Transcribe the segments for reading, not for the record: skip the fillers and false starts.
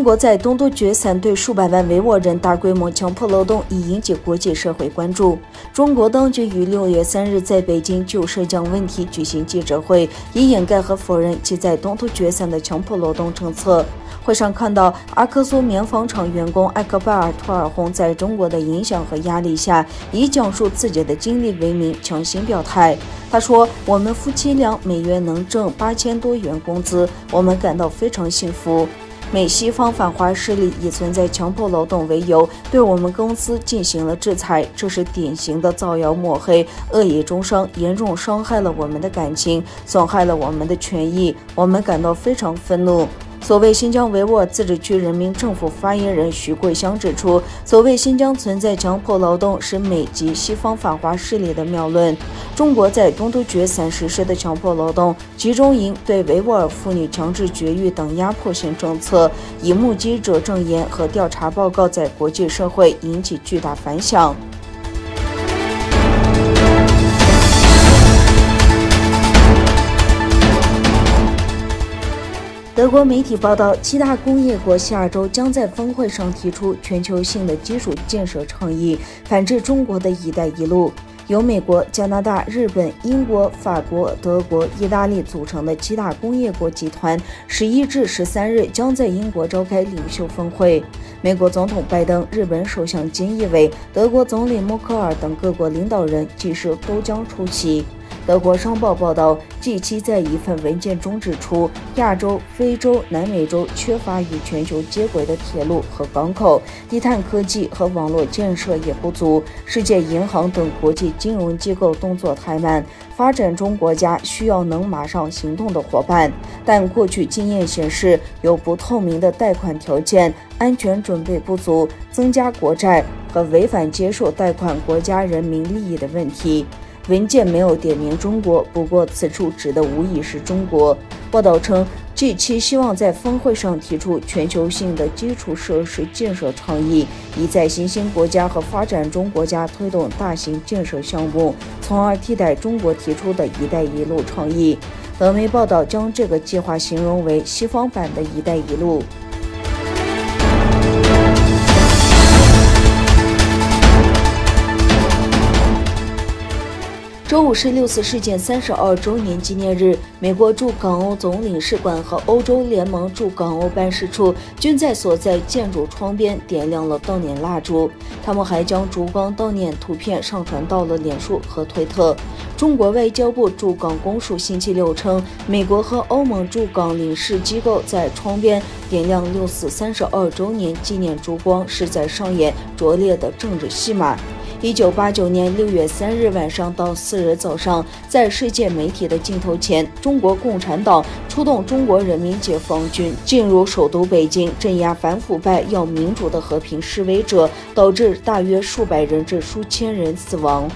国在东突厥3对数百万维吾尔人大规模强迫劳动已引起国际社会关注。中国当局于6月3日在北京就涉疆问题举行记者会，以掩盖和否认其在东突厥3的强迫劳动政策。会上看到阿克苏棉纺厂员工艾克巴尔·图尔洪在中国的影响和压力下，以讲述自己的经历为名强行表态。他说：“我们夫妻俩每月能挣8000多元工资，我们感到非常幸福。”美西方反华势力以存在强迫劳动为由，对我们公司进行了制裁，这是典型的造谣抹黑、恶意中伤，严重伤害了我们的感情，损害了我们的权益，我们感到非常愤怒。所谓新疆维吾尔自治区人民政府发言人徐桂香指出，所谓新疆存在强迫劳动是美及西方反华势力的谬论。中国在东突厥3实施的强迫劳动集中营、对维吾尔妇女强制绝育等压迫性政策，以目击者证言和调查报告在国际社会引起巨大反响。德国媒体报道，7大工业国下周将在峰会上提出全球性的基础建设倡议，反制中国的一带一路。由美国、加拿大、日本、英国、法国、德国、意大利组成的7大工业国集团11至13日将在英国召开领袖峰会。美国总统拜登、日本首相菅义伟、德国总理默克尔等各国领导人届时都将出席。德国商报报道 ，G7 在一份文件中指出，亚洲、非洲、南美洲缺乏与全球接轨的铁路和港口，低碳科技和网络建设也不足，世界银行等国际金融机构动作太慢，发展中国家需要能马上行动的伙伴。但过去经验显示，有不透明的贷款条件、安全准备不足、增加国债和违反接受贷款国家人民利益的问题。文件没有点名中国，不过此处指的无疑是中国。报道称 ，G7 希望在峰会上提出全球性的基础设施建设倡议，以在新兴国家和发展中国家推动大型建设项目，从而替代中国提出的一带一路倡议。德媒报道将这个计划形容为西方版的一带一路。周五是6四事件32周年纪念日，美国驻港欧总领事馆和欧洲联盟驻港欧办事处均在所在建筑窗边点亮了悼念蜡烛，他们还将烛光悼念图片上传到了脸书和推特。中国外交部驻港公署星期六称，美国和欧盟驻港领事机构在窗边点亮6四32周年纪念烛光，是在上演拙劣的政治戏码。1989年6月3日晚上到4日早上，在世界媒体的镜头前，中国共产党出动中国人民解放军进入首都北京，镇压反腐败、要民主的和平示威者，导致大约数百人至数千人死亡。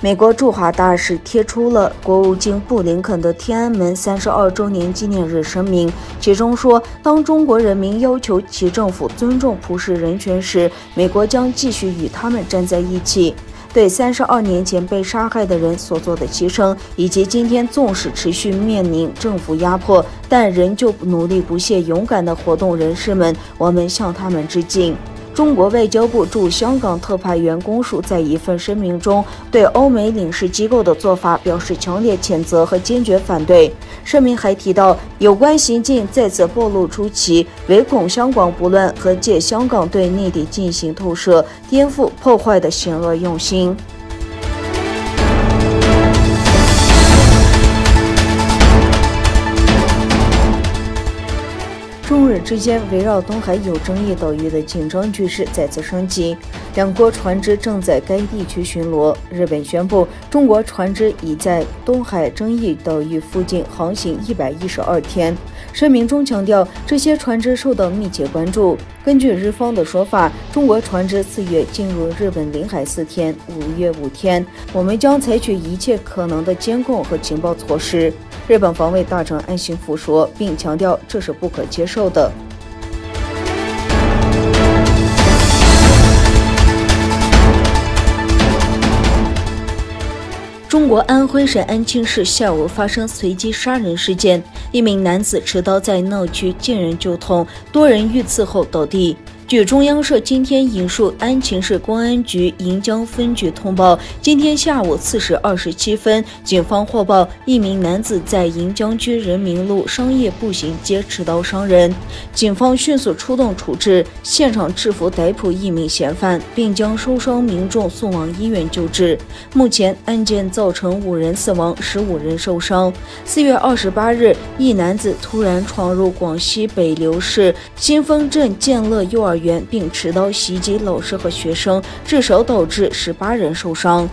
美国驻华大使贴出了国务卿布林肯的天安门32周年纪念日声明，其中说，当中国人民要求其政府尊重普世人权时，美国将继续与他们站在一起。对32年前被杀害的人所做的牺牲，以及今天纵使持续面临政府压迫，但仍旧努力不懈勇敢的活动人士们，我们向他们致敬。中国外交部驻香港特派员公署在一份声明中对欧美领事机构的做法表示强烈谴责和坚决反对。声明还提到，有关行径再次暴露出其唯恐香港不乱和借香港对内地进行投射、颠覆、破坏的险恶用心。中日之间围绕东海有争议岛屿的紧张局势再次升级，两国船只正在该地区巡逻。日本宣布，中国船只已在东海争议岛屿附近航行112天。声明中强调，这些船只受到密切关注。根据日方的说法，中国船只4月进入日本领海4天，5月5天，我们将采取一切可能的监控和情报措施。日本防卫大臣岸信夫说，并强调这是不可接受的。中国安徽省安庆市下午发生随机杀人事件，一名男子持刀在闹区见人就捅，多人遇刺后倒地。据中央社今天引述安庆市公安局盈江分局通报，今天下午4时27分，警方获报一名男子在盈江区人民路商业步行街持刀伤人，警方迅速出动处置，现场制服逮捕一名嫌犯，并将受伤民众送往医院救治。目前案件造成5人死亡，15人受伤。4月28日，一男子突然闯入广西北流市新丰镇建乐幼儿园，并持刀袭击老师和学生，至少导致18人受伤。